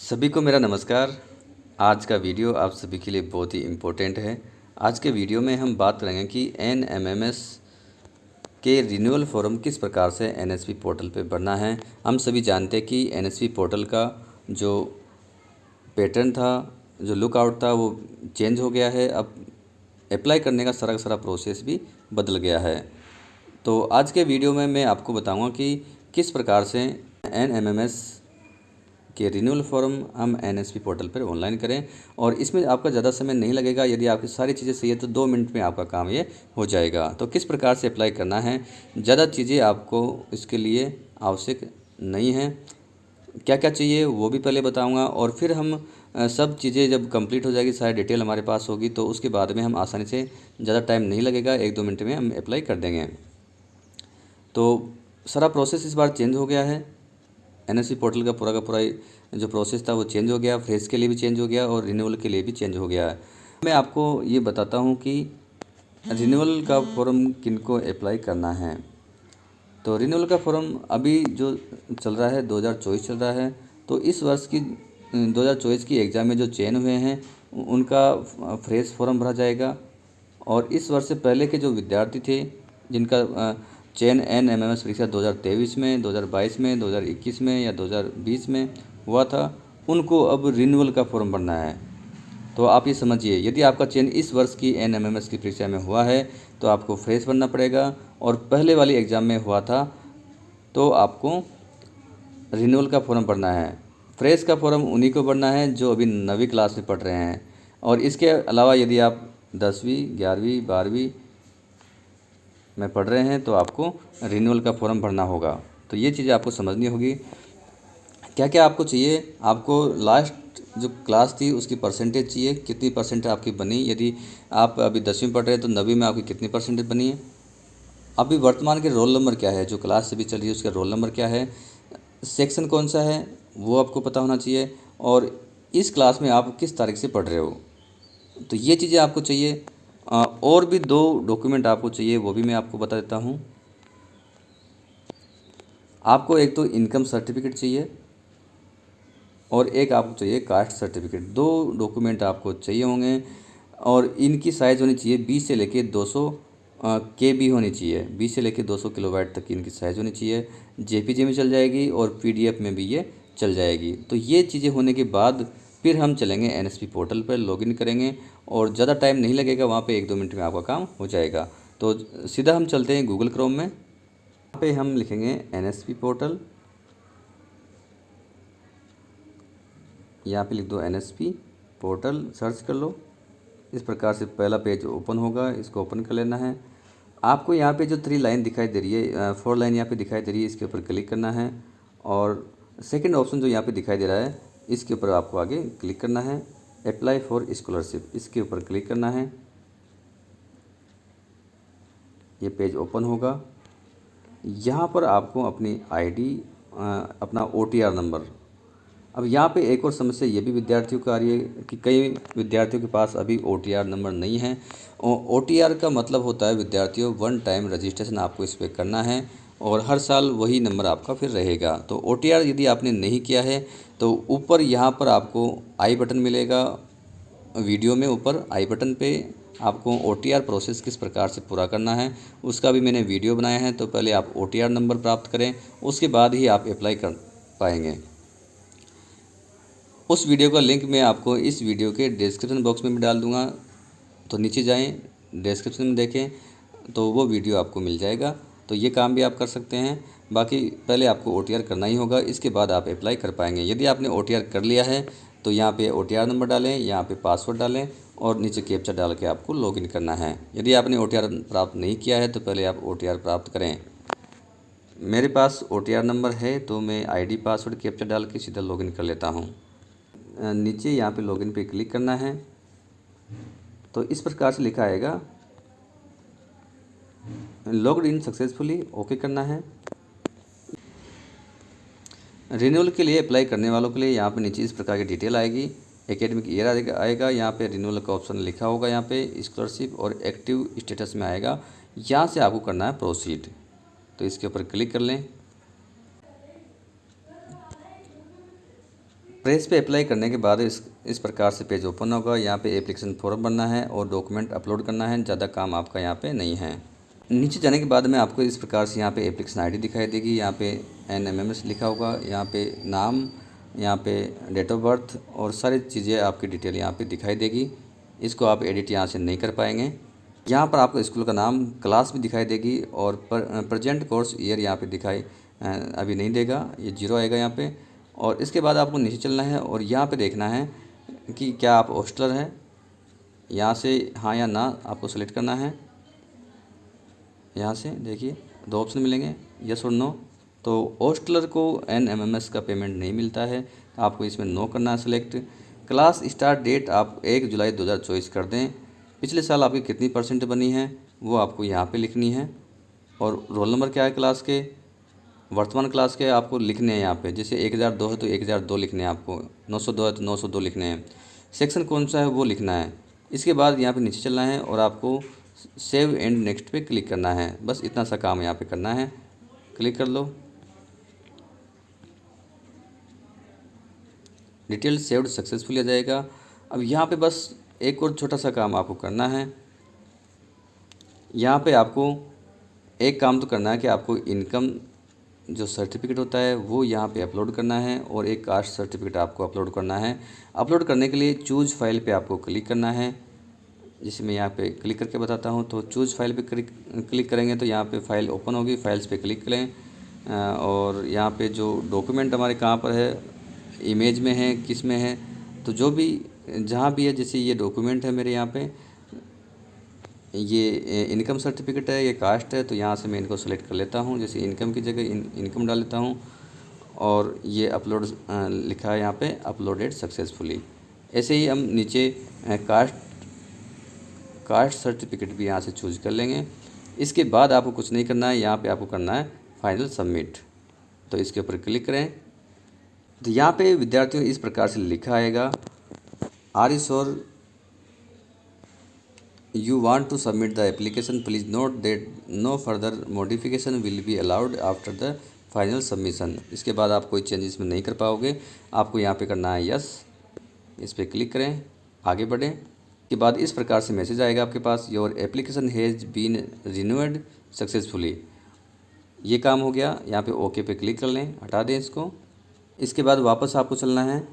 सभी को मेरा नमस्कार। आज का वीडियो आप सभी के लिए बहुत ही इम्पोर्टेंट है। आज के वीडियो में हम बात करेंगे कि एनएमएमएस के रिन्यूअल फॉर्म किस प्रकार से एनएसपी पोर्टल पे भरना है। हम सभी जानते हैं कि एनएसपी पोर्टल का जो पैटर्न था, जो लुकआउट था, वो चेंज हो गया है। अब अप्लाई करने का सारा का सारा प्रोसेस भी बदल गया है। तो आज के वीडियो में मैं आपको बताऊंगा कि किस प्रकार से एनएमएमएस कि रिन्यूअल फॉर्म हम एनएसपी पोर्टल पर ऑनलाइन करें, और इसमें आपका ज़्यादा समय नहीं लगेगा। यदि आपकी सारी चीज़ें सही है तो 2 मिनट में आपका काम ये हो जाएगा। तो किस प्रकार से अप्लाई करना है, ज़्यादा चीज़ें आपको इसके लिए आवश्यक नहीं है। क्या क्या चाहिए वो भी पहले बताऊंगा, और फिर हम सब चीज़ें जब कंप्लीट हो जाएगी, सारी डिटेल हमारे पास होगी, तो उसके बाद में हम आसानी से, ज़्यादा टाइम नहीं लगेगा, 1-2 मिनट में हम अप्लाई कर देंगे। तो सारा प्रोसेस इस बार चेंज हो गया है। एनएसपी पोर्टल का पूरा जो प्रोसेस था वो चेंज हो गया। फ्रेश के लिए भी चेंज हो गया और रिन्यूअल के लिए भी चेंज हो गया है। मैं आपको ये बताता हूँ कि रिन्यूअल का फॉर्म किनको अप्लाई करना है। तो रिन्यूअल का फॉर्म अभी जो चल रहा है 2024 चल रहा है। तो इस वर्ष की 2024 की एग्ज़ाम में जो चयन हुए हैं उनका फ्रेश फॉर्म भरा जाएगा। और इस वर्ष से पहले के जो विद्यार्थी थे जिनका चयन एनएमएमएस परीक्षा 2023 में, 2022 में, 2021 में या 2020 में हुआ था, उनको अब रिन्यूअल का फॉर्म भरना है। तो आप ये समझिए, यदि आपका चयन इस वर्ष की एनएमएमएस की परीक्षा में हुआ है तो आपको फ्रेश भरना पड़ेगा, और पहले वाली एग्ज़ाम में हुआ था तो आपको रिन्यूअल का फॉर्म भरना है। फ्रेश का फॉर्म उन्हीं को भरना है जो अभी 9वीं क्लास में पढ़ रहे हैं। और इसके अलावा यदि आप 10वीं, 11वीं, 12वीं में पढ़ रहे हैं तो आपको रिन्यूअल का फॉर्म भरना होगा। तो ये चीज़ें आपको समझनी होगी। क्या क्या आपको चाहिए, आपको लास्ट जो क्लास थी उसकी परसेंटेज चाहिए, कितनी परसेंट आपकी बनी। यदि आप अभी 10वीं पढ़ रहे हैं तो 9वीं में आपकी कितनी परसेंटेज बनी है। अभी वर्तमान के रोल नंबर क्या है, जो क्लास अभी चल रही है उसका रोल नंबर क्या है, सेक्शन कौन सा है वो आपको पता होना चाहिए, और इस क्लास में आप किस तारीख से पढ़ रहे हो। तो ये चीज़ें आपको चाहिए। और भी 2 डॉक्यूमेंट आपको चाहिए, वो भी मैं आपको बता देता हूँ। आपको एक तो इनकम सर्टिफिकेट चाहिए और एक आपको चाहिए कास्ट सर्टिफिकेट। 2 डॉक्यूमेंट आपको चाहिए होंगे, और इनकी साइज़ होनी चाहिए 20 से लेके 200 KB होनी चाहिए। 20 से लेके 200 किलोबाइट तक की इनकी साइज़ होनी चाहिए। जेपीजी में चल जाएगी और पीडीएफ में भी ये चल जाएगी। तो ये चीज़ें होने के बाद फिर हम चलेंगे एनएसपी पोर्टल पर, लॉगिन करेंगे, और ज़्यादा टाइम नहीं लगेगा, वहाँ पे 1-2 मिनट में आपका काम हो जाएगा। तो सीधा हम चलते हैं गूगल क्रोम में। यहाँ पे हम लिखेंगे एनएसपी पोर्टल, यहाँ पे लिख दो एनएसपी पोर्टल, सर्च कर लो। इस प्रकार से पहला पेज ओपन होगा, इसको ओपन कर लेना है। आपको यहाँ पे जो 3 लाइन दिखाई दे रही है, 4 लाइन यहाँ पे दिखाई दे रही है, इसके ऊपर क्लिक करना है। और सेकंड ऑप्शन जो यहाँ पे दिखाई दे रहा है इसके ऊपर आपको आगे क्लिक करना है। अप्लाई फॉर स्कॉलरशिप, इसके ऊपर क्लिक करना है। ये पेज ओपन होगा। यहाँ पर आपको अपनी आईडी, अपना OTR नंबर। अब यहाँ पे एक और समस्या ये भी विद्यार्थियों को आ रही है कि कई विद्यार्थियों के पास अभी OTR नंबर नहीं है। OTR का मतलब होता है विद्यार्थियों, वन टाइम रजिस्ट्रेशन आपको इस पर करना है, और हर साल वही नंबर आपका फिर रहेगा। तो OTR यदि आपने नहीं किया है तो ऊपर यहाँ पर आपको आई बटन मिलेगा। वीडियो में ऊपर आई बटन पे आपको OTR प्रोसेस किस प्रकार से पूरा करना है उसका भी मैंने वीडियो बनाया है। तो पहले आप OTR नंबर प्राप्त करें, उसके बाद ही आप अप्लाई कर पाएंगे। उस वीडियो का लिंक मैं आपको इस वीडियो के डिस्क्रिप्शन बॉक्स में भी डाल दूंगा। तो नीचे जाएं, डिस्क्रिप्शन में देखें तो वो वीडियो आपको मिल जाएगा। तो ये काम भी आप कर सकते हैं। बाकी पहले आपको OTR करना ही होगा, इसके बाद आप अप्लाई कर पाएंगे। यदि आपने OTR कर लिया है तो यहाँ पे OTR नंबर डालें, यहाँ पे पासवर्ड डालें, और नीचे कैप्चा डाल के आपको लॉगिन करना है। यदि आपने OTR प्राप्त नहीं किया है तो पहले आप OTR प्राप्त करें। मेरे पास OTR नंबर है तो मैं ID, पासवर्ड, कैप्चा डाल के सीधा लॉगिन कर लेता हूँ। नीचे यहाँ पे लॉगिन पे क्लिक करना है। तो इस प्रकार से लिखा आएगा लॉग्ड इन सक्सेसफुली, ओके करना है। रिन्यूअल के लिए अप्लाई करने वालों के लिए यहाँ पे नीचे इस प्रकार की डिटेल आएगी। एकेडमिक ईयर आएगा, यहाँ पे रिन्यूअल का ऑप्शन लिखा होगा, यहाँ पे स्कॉलरशिप और एक्टिव स्टेटस में आएगा। यहाँ से आपको करना है प्रोसीड, तो इसके ऊपर क्लिक कर लें। प्रेस पे अप्लाई करने के बाद इस प्रकार से पेज ओपन होगा। यहाँ पे एप्लीकेशन फॉर्म भरना है और डॉक्यूमेंट अपलोड करना है। ज़्यादा काम आपका यहाँ पे नहीं है। नीचे जाने के बाद में आपको इस प्रकार से यहाँ पे एप्लीकेशन आईडी दिखाई देगी। यहाँ पे NMMS लिखा होगा। यहाँ पे नाम, यहाँ पे डेट ऑफ बर्थ और सारी चीज़ें आपकी डिटेल यहाँ पे दिखाई देगी। इसको आप एडिट यहाँ से नहीं कर पाएंगे। यहाँ पर आपको स्कूल का नाम, क्लास भी दिखाई देगी और प्रेजेंट कोर्स ईयर यहाँ पे दिखाई अभी नहीं देगा, ये 0 आएगा यहाँ पे। और इसके बाद आपको नीचे चलना है और यहाँ पे देखना है कि क्या आप हॉस्टलर हैं। यहाँ से हाँ या ना आपको सेलेक्ट करना है। यहाँ से देखिए 2 ऑप्शन मिलेंगे, यस और नो। तो हॉस्टलर को NMMS का पेमेंट नहीं मिलता है, आपको इसमें नो करना है सेलेक्ट। क्लास स्टार्ट डेट आप 1 जुलाई 2024 कर दें। पिछले साल आपकी कितनी % बनी है वो आपको यहाँ पे लिखनी है। और रोल नंबर क्या है क्लास के, वर्तमान क्लास के आपको लिखने हैं यहाँ पे। जैसे 1002 है तो 1002 लिखने हैं आपको, 902 है तो 902 लिखने हैं। सेक्शन कौन सा है वो लिखना है। इसके बाद यहाँ पे नीचे चलना है और आपको सेव एंड नेक्स्ट पे क्लिक करना है। बस इतना सा काम यहाँ पे करना है, क्लिक कर लो। डिटेल सेव्ड सक्सेसफुली आ जाएगा। अब यहाँ पे बस एक और छोटा सा काम आपको करना है। यहाँ पे आपको एक काम तो करना है कि आपको इनकम जो सर्टिफिकेट होता है वो यहाँ पे अपलोड करना है और एक कास्ट सर्टिफिकेट आपको अपलोड करना है। अपलोड करने के लिए चूज़ फाइल पे आपको क्लिक करना है। जिसे मैं यहाँ पे क्लिक करके बताता हूँ। तो चूज़ फाइल पे क्लिक करेंगे तो यहाँ पे फाइल ओपन होगी। फाइल्स पे क्लिक करें और यहाँ पे जो डॉक्यूमेंट हमारे कहाँ पर है, इमेज में है, किस में है, तो जो भी जहाँ भी है, जैसे ये डॉक्यूमेंट है मेरे यहाँ पे, ये इनकम सर्टिफिकेट है, ये कास्ट है, तो यहाँ से मैं इनको सेलेक्ट कर लेता हूँ। जैसे इनकम की जगह इनकम डाल लेता हूँ और ये अपलोड लिखा है यहाँ पे, अपलोडेड सक्सेसफुली। ऐसे ही हम नीचे कास्ट सर्टिफिकेट भी यहाँ से चूज़ कर लेंगे। इसके बाद आपको कुछ नहीं करना है, यहाँ पे आपको करना है फाइनल सबमिट। तो इसके ऊपर क्लिक करें तो यहाँ पे विद्यार्थियों इस प्रकार से लिखा आएगा, are you sure you want to submit the application, please note that no further modification will be allowed after the final submission। इसके बाद आप कोई चेंज इसमें नहीं कर पाओगे। आपको यहाँ पे करना है यस, इस पर क्लिक करें, आगे बढ़ें। के बाद इस प्रकार से मैसेज आएगा आपके पास, your application has been renewed successfully. ये काम हो गया। यहाँ पे ओके पे क्लिक कर लें, हटा दें इसको। इसके बाद वापस आपको चलना है,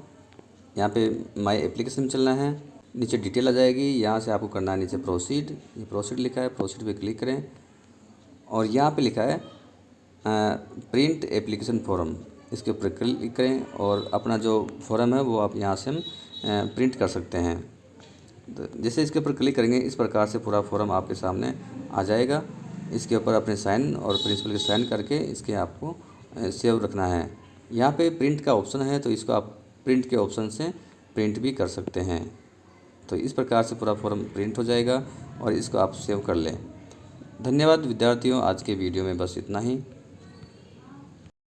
यहाँ पे माई एप्लीकेशन में चलना है, नीचे डिटेल आ जाएगी। यहाँ से आपको करना है नीचे प्रोसीड, ये प्रोसीड लिखा है, प्रोसीड पे क्लिक करें और यहाँ पे लिखा है प्रिंट एप्लीकेशन फॉर्म, इसके ऊपर क्लिक करें और अपना जो फॉर्म है वो आप यहाँ से हम प्रिंट कर सकते हैं। तो जैसे इसके ऊपर क्लिक करेंगे इस प्रकार से पूरा फॉर्म आपके सामने आ जाएगा। इसके ऊपर अपने साइन और प्रिंसिपल के साइन करके इसके आपको सेव रखना है। यहाँ पे प्रिंट का ऑप्शन है तो इसको आप प्रिंट के ऑप्शन से प्रिंट भी कर सकते हैं। तो इस प्रकार से पूरा फॉर्म प्रिंट हो जाएगा और इसको आप सेव कर लें। धन्यवाद विद्यार्थियों, आज के वीडियो में बस इतना ही।